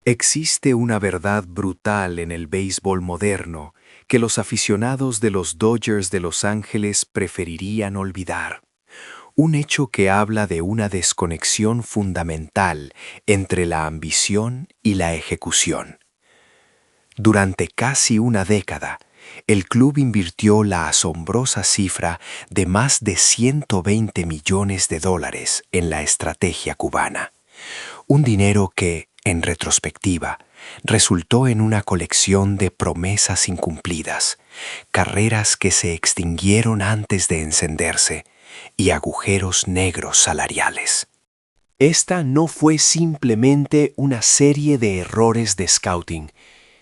Existe una verdad brutal en el béisbol moderno que los aficionados de los Dodgers de Los Ángeles preferirían olvidar. Un hecho que habla de una desconexión fundamental entre la ambición y la ejecución. Durante casi una década, el club invirtió la asombrosa cifra de más de $120 millones en la estrategia cubana. Un dinero que, en retrospectiva, resultó en una colección de promesas incumplidas, carreras que se extinguieron antes de encenderse y agujeros negros salariales. Esta no fue simplemente una serie de errores de scouting,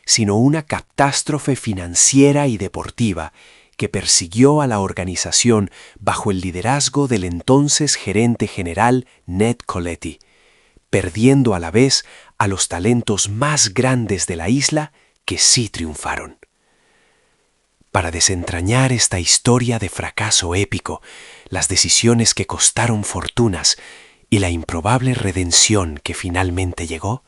sino una catástrofe financiera y deportiva que persiguió a la organización bajo el liderazgo del entonces gerente general Ned Colletti, perdiendo a la vez a los talentos más grandes de la isla que sí triunfaron. Para desentrañar esta historia de fracaso épico, las decisiones que costaron fortunas y la improbable redención que finalmente llegó,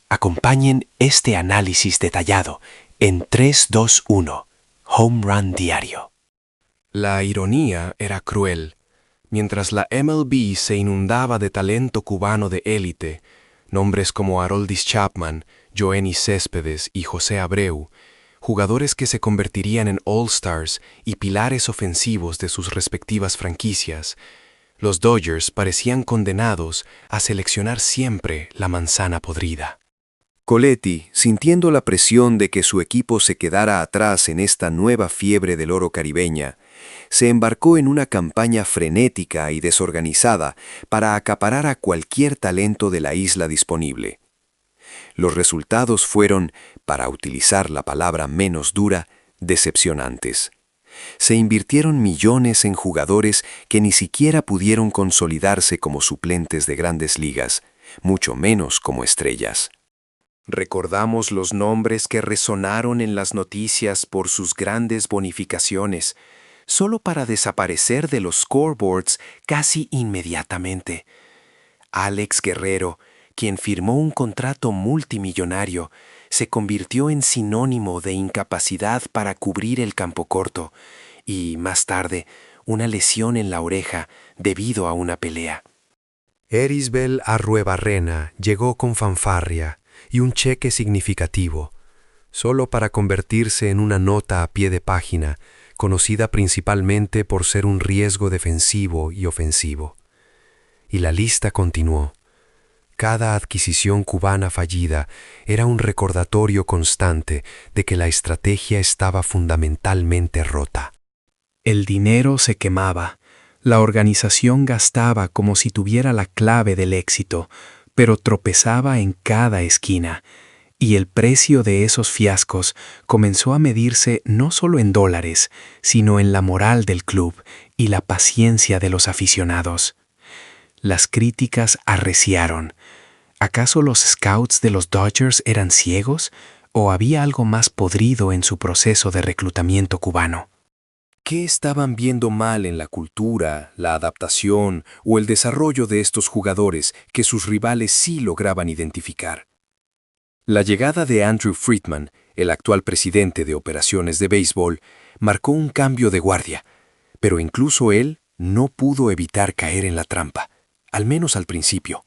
acompañen este análisis detallado en 3-2-1, Home Run Diario. La ironía era cruel. Mientras la MLB se inundaba de talento cubano de élite, nombres como Aroldis Chapman, Yoenis Céspedes y José Abreu, jugadores que se convertirían en All-Stars y pilares ofensivos de sus respectivas franquicias, los Dodgers parecían condenados a seleccionar siempre la manzana podrida. Colletti, sintiendo la presión de que su equipo se quedara atrás en esta nueva fiebre del oro caribeña, se embarcó en una campaña frenética y desorganizada para acaparar a cualquier talento de la isla disponible. Los resultados fueron, para utilizar la palabra menos dura, decepcionantes. Se invirtieron millones en jugadores que ni siquiera pudieron consolidarse como suplentes de grandes ligas, mucho menos como estrellas. Recordamos los nombres que resonaron en las noticias por sus grandes bonificaciones, solo para desaparecer de los scoreboards casi inmediatamente. Alex Guerrero, quien firmó un contrato multimillonario, se convirtió en sinónimo de incapacidad para cubrir el campo corto y, más tarde, una lesión en la oreja debido a una pelea. Erisbel Arruebarrena llegó con fanfarria y un cheque significativo, solo para convertirse en una nota a pie de página, conocida principalmente por ser un riesgo defensivo y ofensivo. Y la lista continuó. Cada adquisición cubana fallida era un recordatorio constante de que la estrategia estaba fundamentalmente rota. El dinero se quemaba, la organización gastaba como si tuviera la clave del éxito, pero tropezaba en cada esquina, y el precio de esos fiascos comenzó a medirse no solo en dólares, sino en la moral del club y la paciencia de los aficionados. Las críticas arreciaron. ¿Acaso los scouts de los Dodgers eran ciegos o había algo más podrido en su proceso de reclutamiento cubano? ¿Qué estaban viendo mal en la cultura, la adaptación o el desarrollo de estos jugadores que sus rivales sí lograban identificar? La llegada de Andrew Friedman, el actual presidente de operaciones de béisbol, marcó un cambio de guardia, pero incluso él no pudo evitar caer en la trampa, al menos al principio.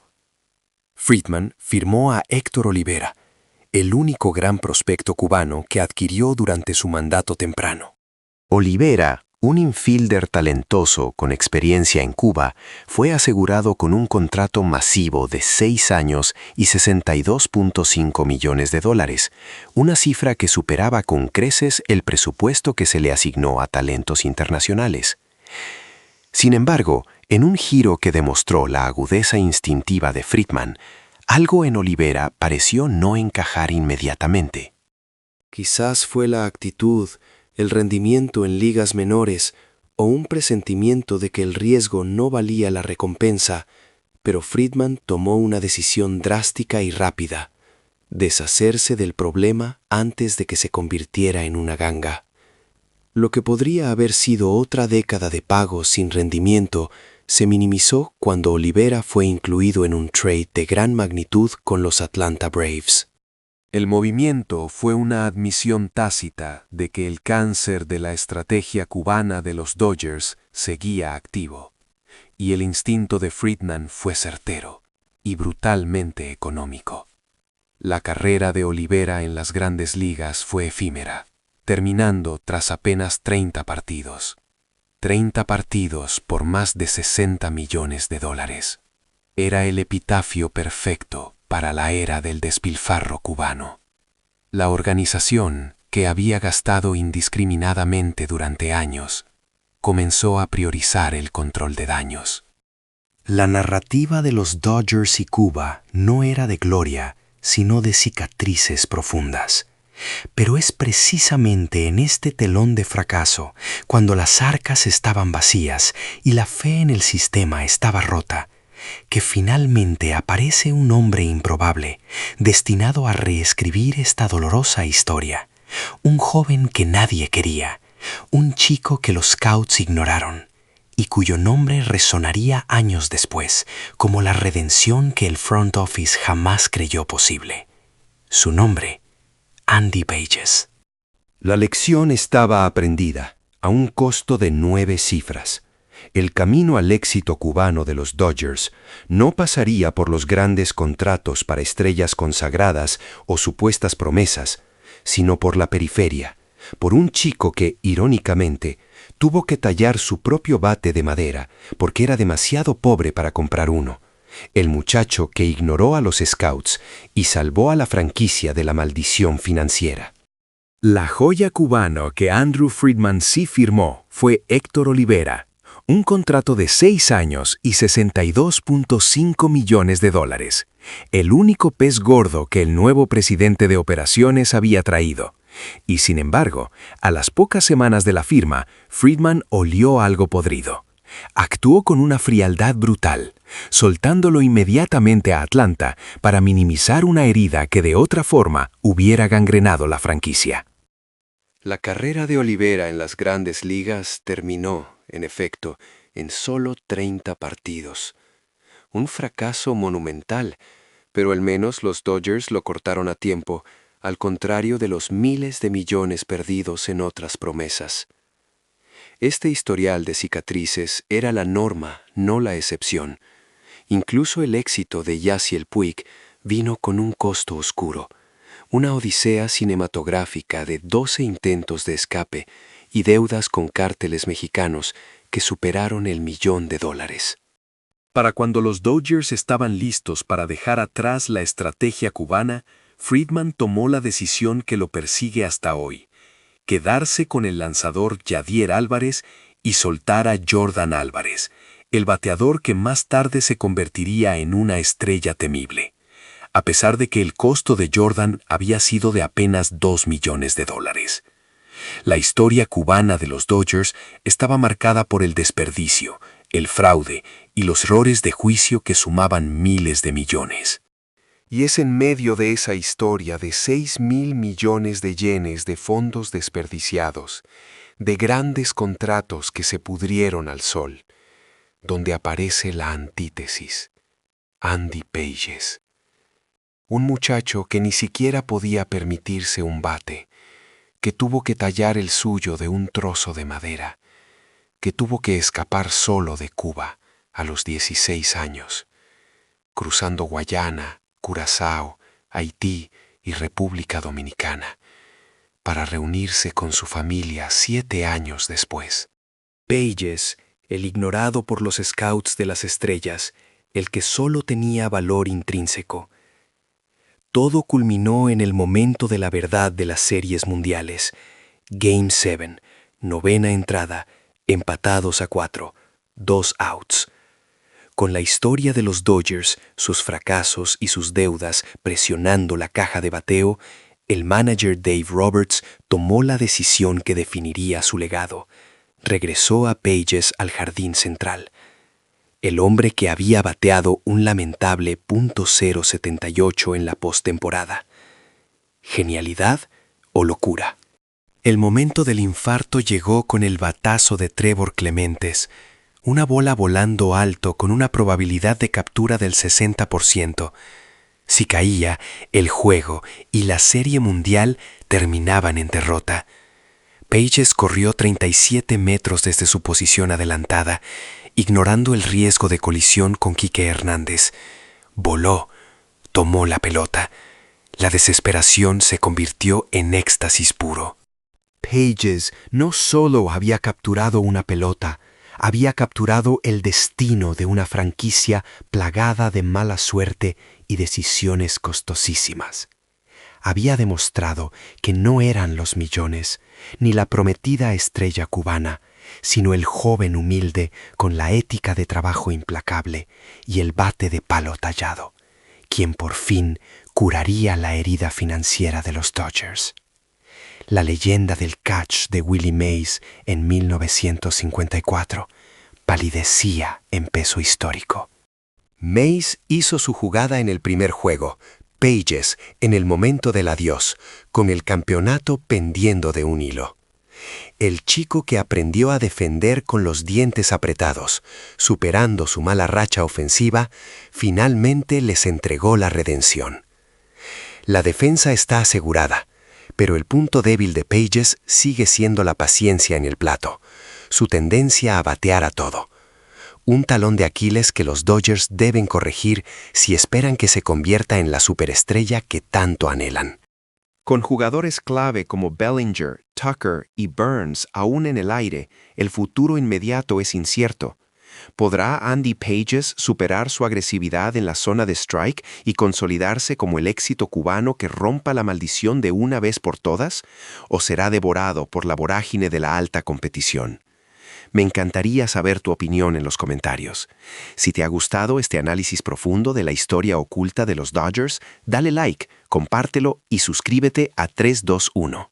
Friedman firmó a Héctor Olivera, el único gran prospecto cubano que adquirió durante su mandato temprano. Olivera, un infielder talentoso con experiencia en Cuba, fue asegurado con un contrato masivo de 6 años y $62.5 millones, una cifra que superaba con creces el presupuesto que se le asignó a talentos internacionales. Sin embargo, en un giro que demostró la agudeza instintiva de Friedman, algo en Olivera pareció no encajar inmediatamente. Quizás fue la actitud, el rendimiento en ligas menores o un presentimiento de que el riesgo no valía la recompensa, pero Friedman tomó una decisión drástica y rápida: deshacerse del problema antes de que se convirtiera en una ganga. Lo que podría haber sido otra década de pagos sin rendimiento se minimizó cuando Olivera fue incluido en un trade de gran magnitud con los Atlanta Braves. El movimiento fue una admisión tácita de que el cáncer de la estrategia cubana de los Dodgers seguía activo, y el instinto de Friedman fue certero y brutalmente económico. La carrera de Olivera en las grandes ligas fue efímera, terminando tras apenas 30 partidos. 30 partidos por más de $60 millones. Era el epitafio perfecto para la era del despilfarro cubano. La organización, que había gastado indiscriminadamente durante años, comenzó a priorizar el control de daños. La narrativa de los Dodgers y Cuba no era de gloria, sino de cicatrices profundas. Pero es precisamente en este telón de fracaso, cuando las arcas estaban vacías y la fe en el sistema estaba rota, que finalmente aparece un hombre improbable, destinado a reescribir esta dolorosa historia. Un joven que nadie quería, un chico que los scouts ignoraron, y cuyo nombre resonaría años después como la redención que el front office jamás creyó posible. Su nombre, Andy Pages. La lección estaba aprendida, a un costo de 9 cifras. El camino al éxito cubano de los Dodgers no pasaría por los grandes contratos para estrellas consagradas o supuestas promesas, sino por la periferia, por un chico que, irónicamente, tuvo que tallar su propio bate de madera porque era demasiado pobre para comprar uno. El muchacho que ignoró a los scouts y salvó a la franquicia de la maldición financiera. La joya cubano que Andrew Friedman sí firmó fue Héctor Olivera, un contrato de 6 años y $62.5 millones, el único pez gordo que el nuevo presidente de operaciones había traído. Y sin embargo, a las pocas semanas de la firma, Friedman olió algo podrido. Actuó con una frialdad brutal, soltándolo inmediatamente a Atlanta para minimizar una herida que de otra forma hubiera gangrenado la franquicia. La carrera de Olivera en las grandes ligas terminó, en efecto, en solo 30 partidos. Un fracaso monumental, pero al menos los Dodgers lo cortaron a tiempo, al contrario de los miles de millones perdidos en otras promesas. Este historial de cicatrices era la norma, no la excepción. Incluso el éxito de Yasiel Puig vino con un costo oscuro, una odisea cinematográfica de 12 intentos de escape y deudas con cárteles mexicanos que superaron el $1 millón. Para cuando los Dodgers estaban listos para dejar atrás la estrategia cubana, Friedman tomó la decisión que lo persigue hasta hoy: quedarse con el lanzador Yadier Álvarez y soltar a Jordan Álvarez, el bateador que más tarde se convertiría en una estrella temible, a pesar de que el costo de Jordan había sido de apenas $2 millones. La historia cubana de los Dodgers estaba marcada por el desperdicio, el fraude y los errores de juicio que sumaban miles de millones. Y es en medio de esa historia de 6.000 millones de yenes de fondos desperdiciados, de grandes contratos que se pudrieron al sol, donde aparece la antítesis, Andy Pages. Un muchacho que ni siquiera podía permitirse un bate, que tuvo que tallar el suyo de un trozo de madera, que tuvo que escapar solo de Cuba a los 16 años, cruzando Guayana, Curazao, Haití y República Dominicana, para reunirse con su familia 7 años después. Pages, el ignorado por los scouts de las estrellas, el que solo tenía valor intrínseco. Todo culminó en el momento de la verdad de las series mundiales. Game 7, 9ª entrada, empatados a 4, 2 outs. Con la historia de los Dodgers, sus fracasos y sus deudas presionando la caja de bateo, el manager Dave Roberts tomó la decisión que definiría su legado. Regresó a Pages al jardín central. El hombre que había bateado un lamentable .078 en la postemporada. ¿Genialidad o locura? El momento del infarto llegó con el batazo de Trevor Clementes, una bola volando alto con una probabilidad de captura del 60%. Si caía, el juego y la Serie Mundial terminaban en derrota. Pages corrió 37 metros desde su posición adelantada, ignorando el riesgo de colisión con Quique Hernández. Voló, tomó la pelota. La desesperación se convirtió en éxtasis puro. Pages no solo había capturado una pelota, había capturado el destino de una franquicia plagada de mala suerte y decisiones costosísimas. Había demostrado que no eran los millones, ni la prometida estrella cubana, sino el joven humilde con la ética de trabajo implacable y el bate de palo tallado, quien por fin curaría la herida financiera de los Dodgers. La leyenda del catch de Willie Mays en 1954 palidecía en peso histórico. Mays hizo su jugada en el primer juego, Pages en el momento del adiós, con el campeonato pendiendo de un hilo. El chico que aprendió a defender con los dientes apretados, superando su mala racha ofensiva, finalmente les entregó la redención. La defensa está asegurada, pero el punto débil de Pages sigue siendo la paciencia en el plato, su tendencia a batear a todo. Un talón de Aquiles que los Dodgers deben corregir si esperan que se convierta en la superestrella que tanto anhelan. Con jugadores clave como Bellinger, Tucker y Burns aún en el aire, el futuro inmediato es incierto. ¿Podrá Andy Pages superar su agresividad en la zona de strike y consolidarse como el éxito cubano que rompa la maldición de una vez por todas? ¿O será devorado por la vorágine de la alta competición? Me encantaría saber tu opinión en los comentarios. Si te ha gustado este análisis profundo de la historia oculta de los Dodgers, dale like, compártelo y suscríbete a 321.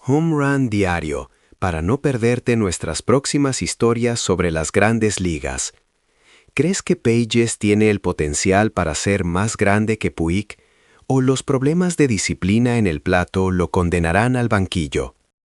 Home Run Diario, para no perderte nuestras próximas historias sobre las grandes ligas. ¿Crees que Pages tiene el potencial para ser más grande que Puig? ¿O los problemas de disciplina en el plato lo condenarán al banquillo?